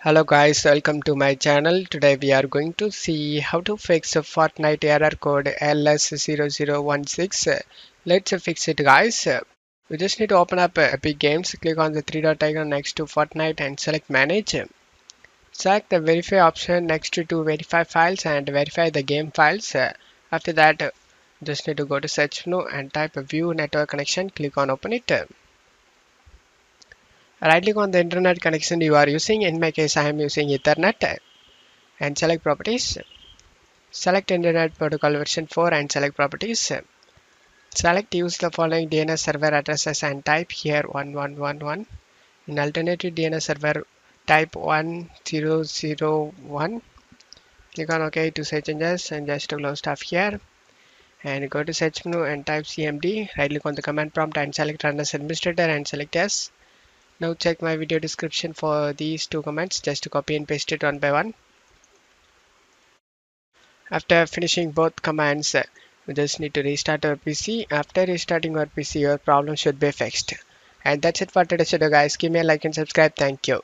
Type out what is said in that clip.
Hello guys, welcome to my channel. Today we are going to see how to fix a Fortnite error code LS-0016. Let's fix it guys. We just need to open up Epic Games, click on the three dot icon next to Fortnite and select manage. Select the verify option next to verify files and verify the game files. After that, just need to go to search menu and type view network connection, click on open it. Right click on the internet connection you are using. In my case, I am using Ethernet and select properties. Select Internet Protocol version 4 and select properties. Select use the following DNS server addresses and type here 1111. In alternative DNS server type 1001. Click on OK to save changes and just to close stuff here. And go to search menu and type cmd. Right click on the command prompt and select run as administrator and select yes. Now check my video description for these two commands just to copy and paste it one by one. After finishing both commands, we just need to restart our PC. After restarting our PC, your problem should be fixed. And that's it for today's video guys. Give me a like and subscribe. Thank you.